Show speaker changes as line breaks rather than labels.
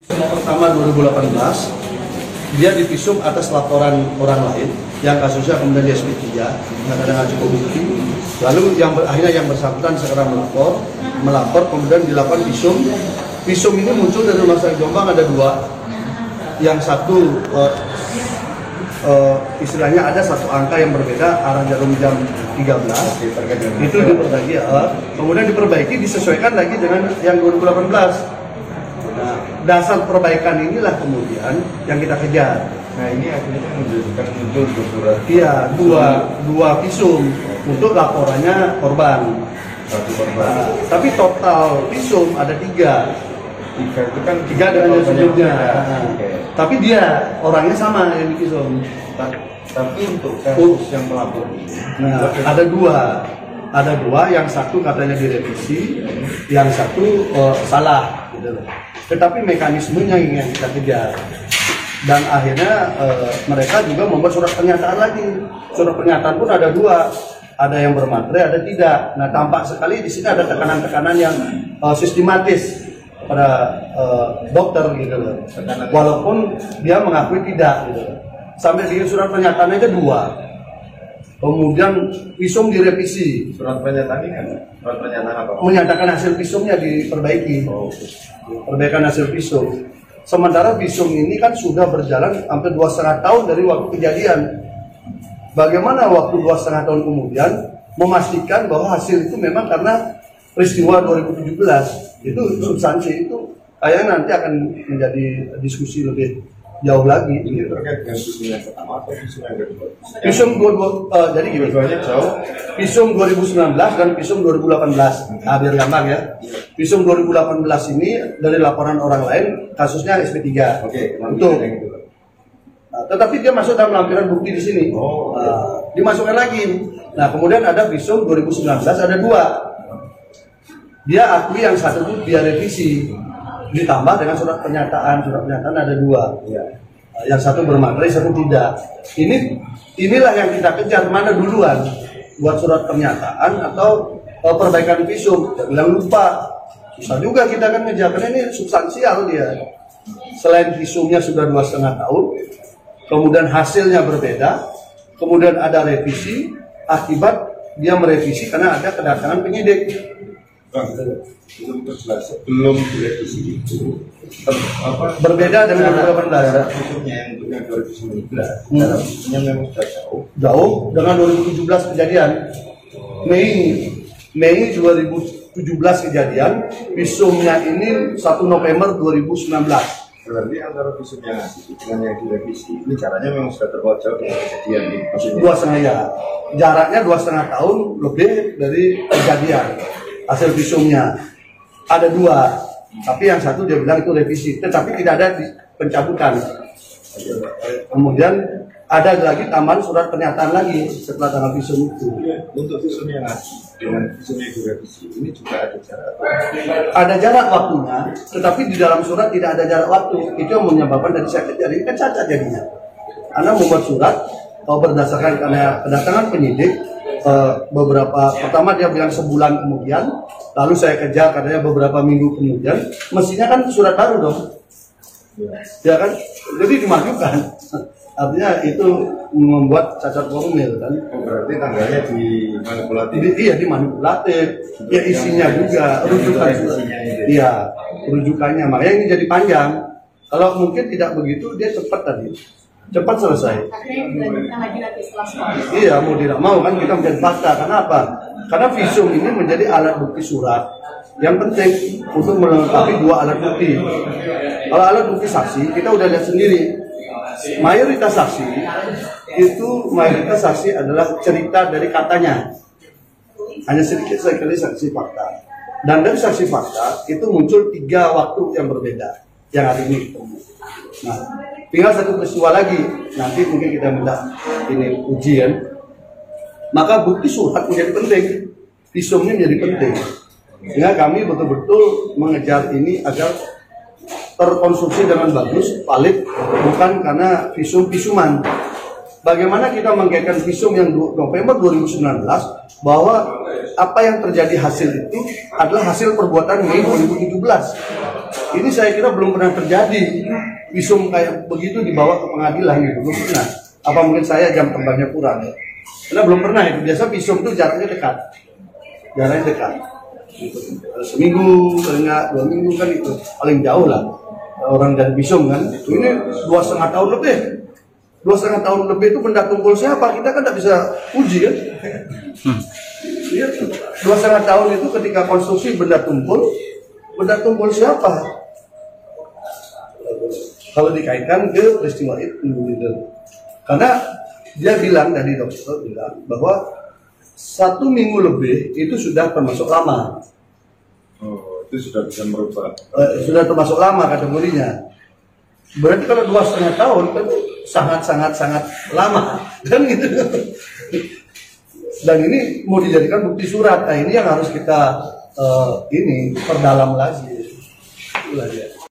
Pertama 2018 dia divisum atas laporan orang lain yang kasusnya kemudian di SP3 karena dengan cukup bukti. Lalu akhirnya yang bersangkutan sekarang melapor kemudian dilakukan visum. Visum ini muncul dari Rumah Sakit Jombang ada dua. Yang satu istilahnya ada satu angka yang berbeda arah jarum jam 13 itu diperbaiki, kemudian diperbaiki disesuaikan lagi dengan yang 2018. Nah, dasar perbaikan inilah kemudian yang kita kejar.
Nah, ini akhirnya menunjukkan muncul surat.
Iya, dua visum untuk laporannya korban.
Satu korban.
Tapi total visum ada tiga.
Tiga itu kan
Tiga dengan yang sebelumnya.
Okay.
Tapi dia orangnya sama yang di visum.
Tapi untuk kasus yang melapor ini,
ada dua, yang satu katanya direvisi, yang satu salah. Gitu. Tetapi mekanismenya yang kita kejar. Dan akhirnya mereka juga membuat surat pernyataan lagi. Surat pernyataan pun ada dua, ada yang bermaterai, ada tidak. Nah, tampak sekali di sini ada tekanan-tekanan yang sistematis pada dokter gitu loh. Walaupun dia mengakui tidak gitu. Sampai di surat pernyataannya aja dua. Kemudian visum direvisi.
Surat pernyataan ini kan? Surat pernyataan apa?
Menyatakan hasil visumnya diperbaiki. Perbaikan hasil visum. Sementara visum ini kan sudah berjalan hampir 2,5 tahun dari waktu kejadian. Bagaimana waktu 2,5 tahun kemudian memastikan bahwa hasil itu memang karena peristiwa 2017. Itu substansi itu kayaknya nanti akan menjadi diskusi lebih jauh lagi.
Ini terkait dengan visum yang pertama atau visum yang kedua?
Visum jadi gini,
jauh.
visum 2019 dan visum 2018. Nah, biar gampang ya. Visum 2018 ini dari laporan orang lain, kasusnya SP3.
Oke,
untuk. Nah, tetapi dia masuk dalam lampiran bukti di sini. Dimasukkan lagi. Nah, kemudian ada visum 2019 ada dua. Dia akui yang satu itu dia revisi. Ditambah dengan surat pernyataan ada dua. Yang satu bermaterai, satu tidak. Inilah yang kita kejar, mana duluan, buat surat pernyataan atau perbaikan visum. Bilang lupa, susah juga kita kan ngejar karena ini substansial dia. Selain visumnya sudah 2,5 tahun, kemudian hasilnya berbeda, kemudian ada revisi akibat dia merevisi karena ada kedatangan penyidik.
Sebelum direvisi itu
berbeda dengan 2018.
Visumnya yang untuk yang 2019 cara visumnya memang sudah
jauh dengan 2017 kejadian. Mei 2017 kejadian, visumnya ini 1 November 2019.
Berarti antara visum yang asli dengan yang direvisi ini caranya memang sudah terbawa jauh dengan kejadian ini.
2,5 ya. Jaraknya 2,5 tahun lebih dari kejadian. Hasil visumnya ada dua, tapi yang satu dia bilang itu revisi, tetapi tidak ada pencabutan. Kemudian ada lagi tambahan surat pernyataan lagi setelah tanggal visum itu.
Untuk visum yang asli dengan visum yang direvisi ini juga ada jarak.
Ada jarak waktunya, tetapi di dalam surat tidak ada jarak waktu. Itu yang menyebabkan dari saya kejar ini kan cacat jadinya. Anda membuat surat berdasarkan karena kedatangan penyidik. Pertama dia bilang sebulan kemudian, lalu saya kejar katanya beberapa minggu kemudian, mestinya kan surat baru dong, ya kan, jadi dimajukan, artinya itu membuat cacat formil kan.
Berarti tanggalnya dimanipulatif.
Iya dimanipulatif, ya isinya juga rujukan, iya rujukannya, makanya ini jadi panjang. Kalau mungkin tidak begitu dia cepat tadi. Cepat selesai. Iya, mau tidak mau kan kita menjadi fakta. Kenapa? Karena visum ini menjadi alat bukti surat yang penting untuk melengkapi dua alat bukti. Kalau alat bukti saksi, kita udah lihat sendiri. Mayoritas saksi adalah cerita dari katanya. Hanya sedikit sekali saksi fakta. Dan dari saksi fakta itu muncul 3 waktu yang berbeda yang hari ini. Nah, tinggal satu peristiwa lagi, nanti mungkin kita minta ini ujian. Maka bukti surat menjadi penting, visumnya menjadi penting. Sehingga kami betul-betul mengejar ini agar terkonstruksi dengan bagus, valid, bukan karena visum-visuman. Bagaimana kita mengkaitkan visum yang November 2019 bahwa apa yang terjadi hasil itu adalah hasil perbuatan Mei 2017. Ini saya kira belum pernah terjadi visum kayak begitu dibawa ke pengadilan gitu, belum pernah. Apa mungkin saya jam terbangnya kurang ya? Karena belum pernah itu. Biasa visum itu jaraknya dekat, seminggu, paling nggak 2 minggu kan itu paling jauh lah orang dari visum kan. Ini 2,5 tahun lebih. 2,5 tahun lebih itu benda tumpul siapa? Kita kan tidak bisa uji kan? Iya, 2,5 tahun itu ketika konstruksi benda tumpul siapa? Kalau dikaitkan ke peristiwa itu, gitu. Karena dia bilang, dari dokter bilang bahwa 1 minggu lebih itu sudah termasuk lama.
Oh, itu sudah bisa merubah.
Sudah termasuk lama kategorinya. Berarti kalau 2,5 tahun kan sangat lama, kan gitu. Dan ini mau dijadikan bukti surat. Nah ini yang harus kita ini perdalam lagi. Itulah dia.